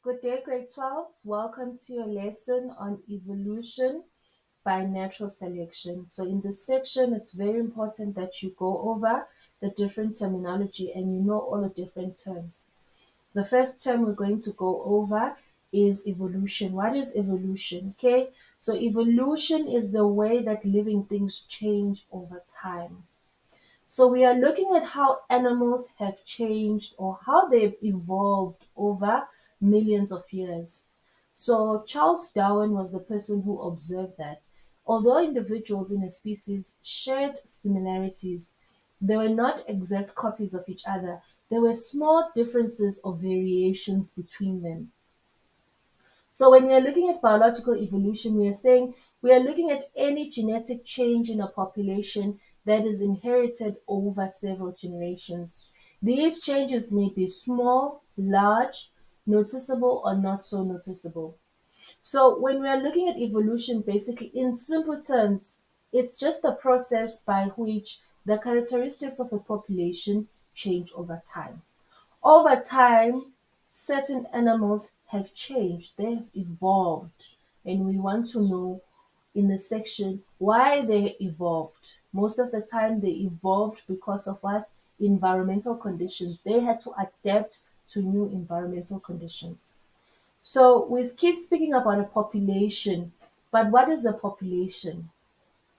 Good day, grade 12s. Welcome to your lesson on evolution by natural selection. So, in this section, it's very important that you go over the different terminology and you know all the different terms. The first term we're going to go over is evolution. What is evolution? Okay, so evolution is the way that living things change over time. So we are looking at how animals have changed or how they've evolved over millions of years. So Charles Darwin was the person who observed that although individuals in a species shared similarities, they were not exact copies of each other. There were small differences or variations between them. So when we are looking at biological evolution, we are saying we are looking at any genetic change in a population that is inherited over several generations. These changes may be small, large, noticeable, or not so noticeable. So when we are looking at evolution, basically in simple terms, it's just the process by which the characteristics of a population change over time. Over time, certain animals have changed, they have evolved, and we want to know in the section why they evolved. Most of the time, they evolved because of what? Environmental conditions. They had to adapt to new environmental conditions. So we keep speaking about a population, but what is a population?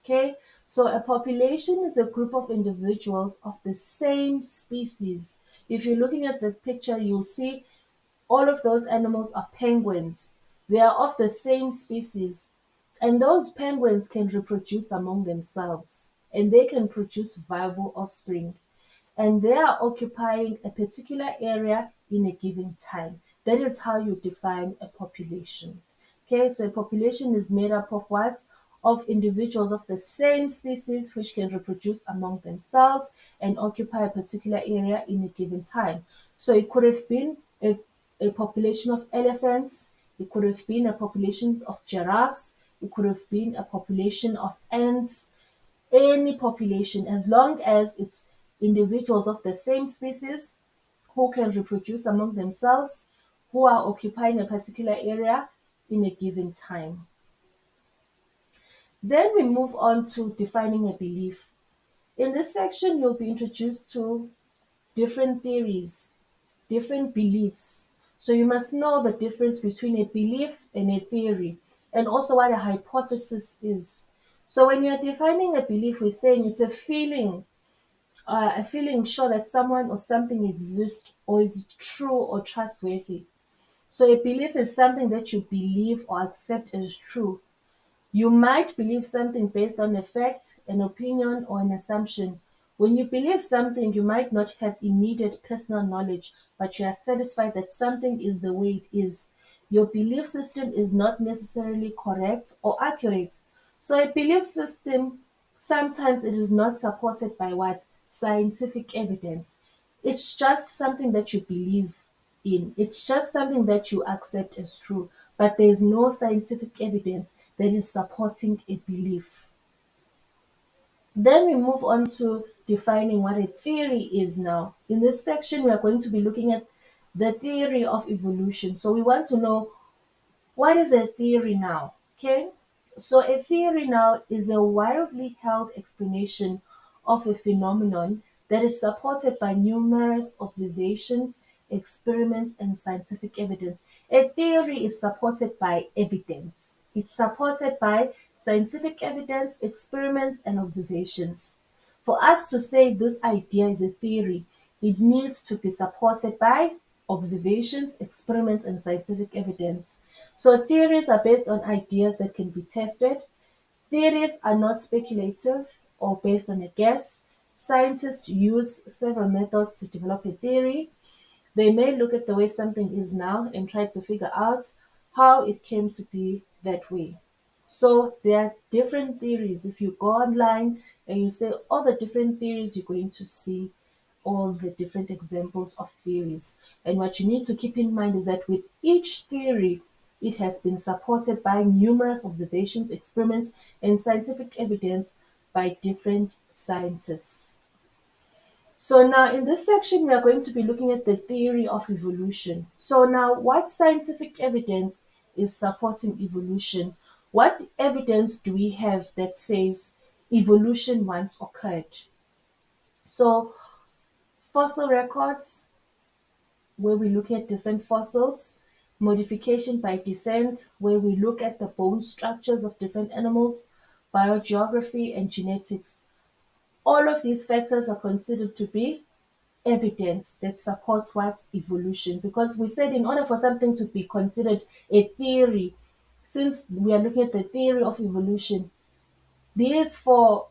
Okay, so a population is a group of individuals of the same species. If you're looking at the picture, you'll see all of those animals are penguins. They are of the same species, and those penguins can reproduce among themselves and they can produce viable offspring, and they are occupying a particular area in a given time. That is how you define a population. Okay, so a population is made up of what? Of individuals of the same species which can reproduce among themselves and occupy a particular area in a given time. So it could have been a population of elephants, it could have been a population of giraffes, it could have been a population of ants, any population, as long as it's individuals of the same species who can reproduce among themselves, who are occupying a particular area in a given time. Then we move on to defining a belief. In this section, you'll be introduced to different theories, different beliefs. So you must know the difference between a belief and a theory, and also what a hypothesis is. So when you're defining a belief, we're saying it's a feeling sure that someone or something exists or is true or trustworthy. So a belief is something that you believe or accept as true. You might believe something based on a fact, an opinion, or an assumption. When you believe something, you might not have immediate personal knowledge, but you are satisfied that something is the way it is. Your belief system is not necessarily correct or accurate. So a belief system, sometimes it is not supported by what? Scientific evidence. It's just something that you believe in. It's just something that you accept as true, but there is no scientific evidence that is supporting a belief. Then we move on to defining what a theory is now. In this section, we are going to be looking at the theory of evolution. So we want to know what is a theory now? Okay, so a theory now is a widely held explanation of a phenomenon that is supported by numerous observations, experiments, and scientific evidence. A theory is supported by evidence. It's supported by scientific evidence, experiments, and observations. For us to say this idea is a theory, it needs to be supported by observations, experiments, and scientific evidence. So theories are based on ideas that can be tested. Theories are not speculative or based on a guess. Scientists use several methods to develop a theory. They may look at the way something is now and try to figure out how it came to be that way. So there are different theories. If you go online and you say all the different theories, you're going to see all the different examples of theories. And what you need to keep in mind is that with each theory, it has been supported by numerous observations, experiments, and scientific evidence by different scientists. So now in this section, we are going to be looking at the theory of evolution. So now what scientific evidence is supporting evolution? What evidence do we have that says evolution once occurred? So fossil records, where we look at different fossils, modification by descent, where we look at the bone structures of different animals, biogeography, and genetics. All of these factors are considered to be evidence that supports what evolution, because we said in order for something to be considered a theory, since we are looking at the theory of evolution, these four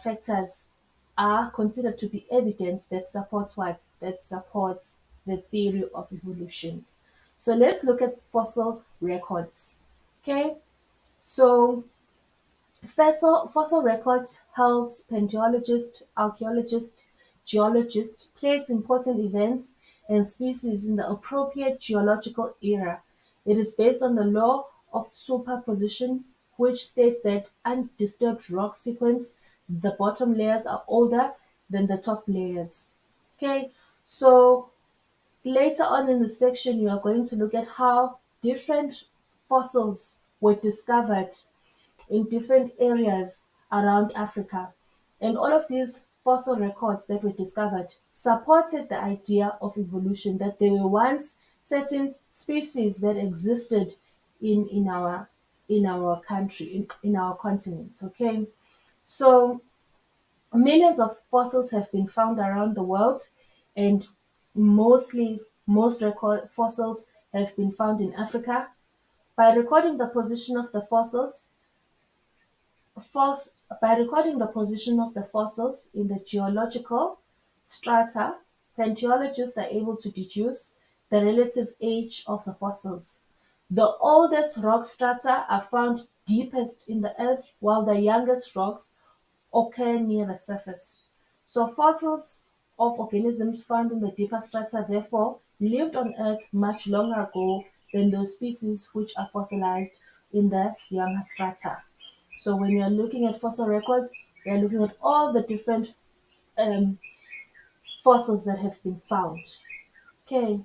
factors are considered to be evidence that supports what? That supports the theory of evolution. So let's look at fossil records. Okay, so fossil records helps paleontologists, archaeologists, geologists place important events and species in the appropriate geological era. It is based on the law of superposition, which states that undisturbed rock sequence, the bottom layers are older than the top layers. Okay, so later on in the section, you are going to look at how different fossils were discovered in different areas around Africa. And all of these fossil records that were discovered supported the idea of evolution, that there were once certain species that existed in our country, in our continent. Okay. So millions of fossils have been found around the world, and most record fossils have been found in Africa. By recording the position of the fossils, Foss by recording the position of the fossils in the geological strata, paleontologists are able to deduce the relative age of the fossils. The oldest rock strata are found deepest in the earth, while the youngest rocks occur near the surface. So fossils of organisms found in the deeper strata therefore lived on Earth much longer ago than those species which are fossilized in the younger strata. So when you're looking at fossil records, you're looking at all the different um, fossils that have been found. Okay,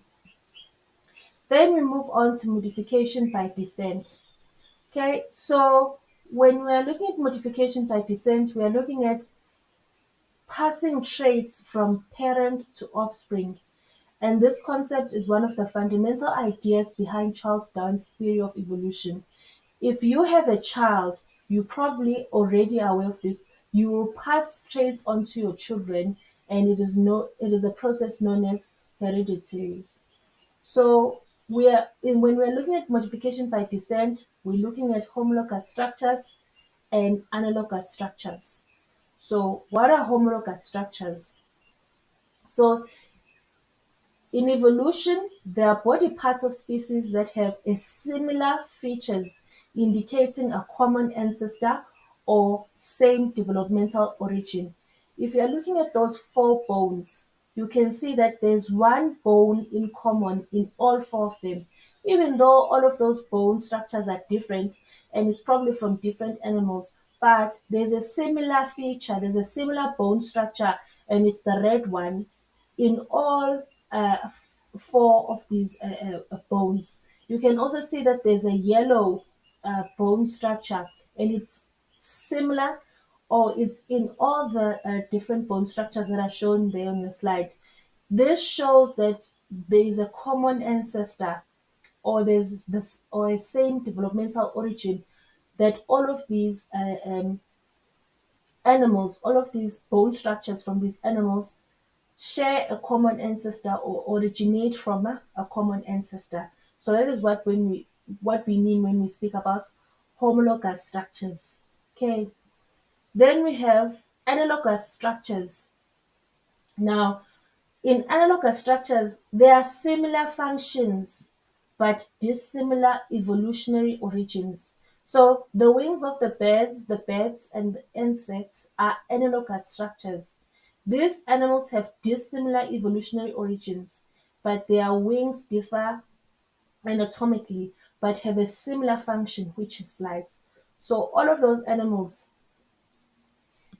then we move on to modification by descent. Okay, so when we are looking at modification by descent, we are looking at passing traits from parent to offspring. And this concept is one of the fundamental ideas behind Charles Darwin's theory of evolution. If you have a child, you probably already are aware of this. You will pass traits on to your children, and it is a process known as hereditary. So when we're looking at modification by descent, we're looking at homologous structures and analogous structures. So what are homologous structures? So in evolution, there are body parts of species that have a similar features indicating a common ancestor or same developmental origin. If you're looking at those four bones, you can see that there's one bone in common in all four of them. Even though all of those bone structures are different and it's probably from different animals, but there's a similar feature, there's a similar bone structure, and it's the red one in all four of these bones. You can also see that there's a yellow bone structure, and it's similar, or it's in all the different bone structures that are shown there on the slide. This shows that there is a common ancestor, or there's this, or a same developmental origin, that all of these animals, all of these bone structures from these animals share a common ancestor or originate from a common ancestor. So that is what we mean when we speak about homologous structures. Okay. Then we have analogous structures. Now, in analogous structures, there are similar functions but dissimilar evolutionary origins. So the wings of the bats and the insects are analogous structures. These animals have dissimilar evolutionary origins, but their wings differ anatomically but have a similar function, which is flight. So all of those animals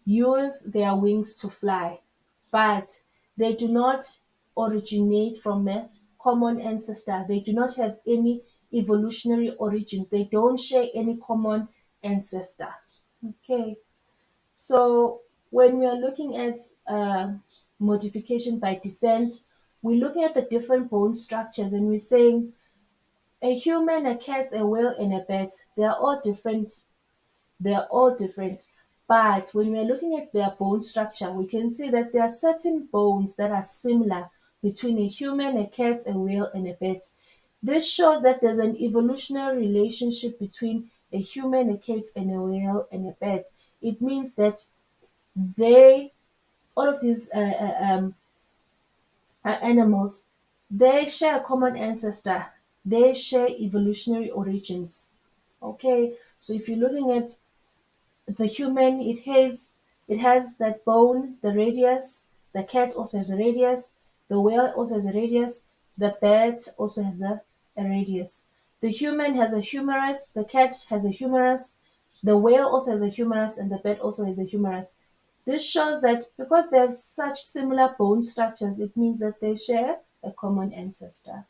use their wings to fly, but They do not originate from a common ancestor. They do not have any evolutionary origins. They don't share any common ancestor. Okay. So when we are looking at modification by descent, we're looking at the different bone structures and we're saying a human, a cat, a whale, and a bat, they're all different. They're all different. But when we're looking at their bone structure, we can see that there are certain bones that are similar between a human, a cat, a whale, and a bat. This shows that there's an evolutionary relationship between a human, a cat, and a whale, and a bat. It means that they, all of these animals, they share a common ancestor. They share evolutionary origins. Okay, so if you're looking at the human, it has that bone, the radius. The cat also has a radius. The whale also has a radius. The bat also has a radius. The human has a humerus. The cat has a humerus. The whale also has a humerus, and the bat also has a humerus. This shows that because they have such similar bone structures, it means that they share a common ancestor.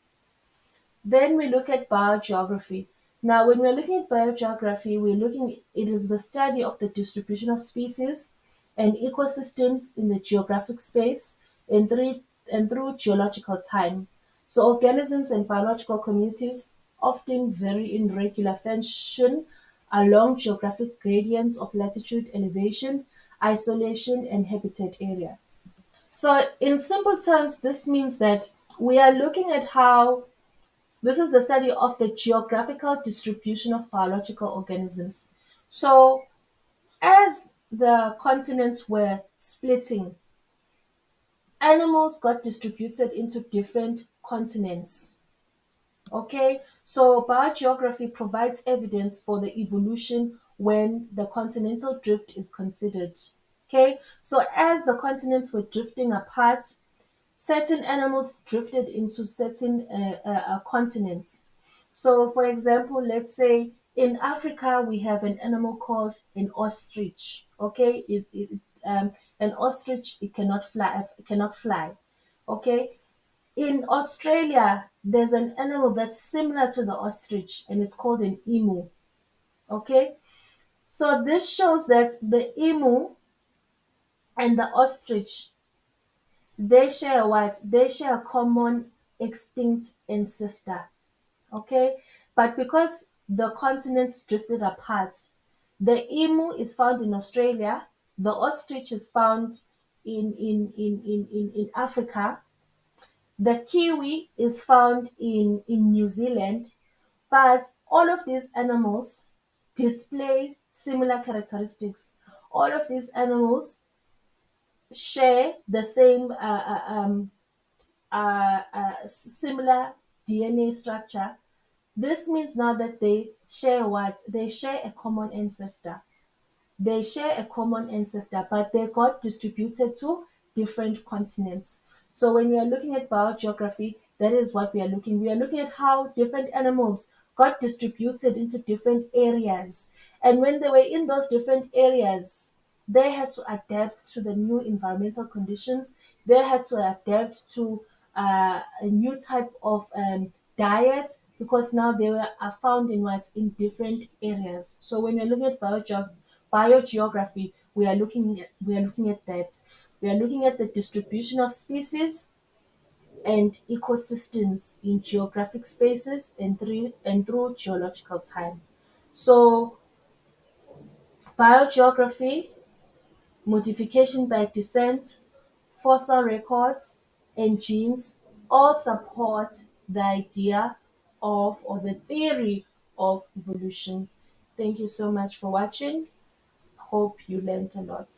Then we look at biogeography. Now, when we're looking at biogeography, it is the study of the distribution of species and ecosystems in the geographic space and through geological time. So organisms and biological communities often vary in regular fashion along geographic gradients of latitude, elevation, isolation, and habitat area. So in simple terms, this means that we are looking at how this is the study of the geographical distribution of biological organisms. So, as the continents were splitting, animals got distributed into different continents. Okay, so biogeography provides evidence for the evolution when the continental drift is considered. Okay, so as the continents were drifting apart, certain animals drifted into certain continents. So, for example, let's say in Africa we have an animal called an ostrich. Okay, an ostrich, it cannot fly. It cannot fly. Okay, in Australia there's an animal that's similar to the ostrich, and it's called an emu. Okay, so this shows that the emu and the ostrich, they share what? They share a common extinct ancestor. Okay, but because the continents drifted apart, the emu is found in Australia, the ostrich is found in Africa, the kiwi is found in New Zealand, but all of these animals display similar characteristics. All of these animals share the same similar DNA structure. This means now that they share what? They share a common ancestor. They share a common ancestor, but they got distributed to different continents. So when we are looking at biogeography, that is what we are looking. We are looking at how different animals got distributed into different areas. And when they were in those different areas, they had to adapt to the new environmental conditions. They had to adapt to a new type of diet because now are found in what, in different areas. So when we're looking at biogeography, we are looking at that. We are looking at the distribution of species and ecosystems in geographic spaces and through geological time. So biogeography, modification by descent, fossil records, and genes all support the idea of or the theory of evolution. Thank you so much for watching. Hope you learned a lot.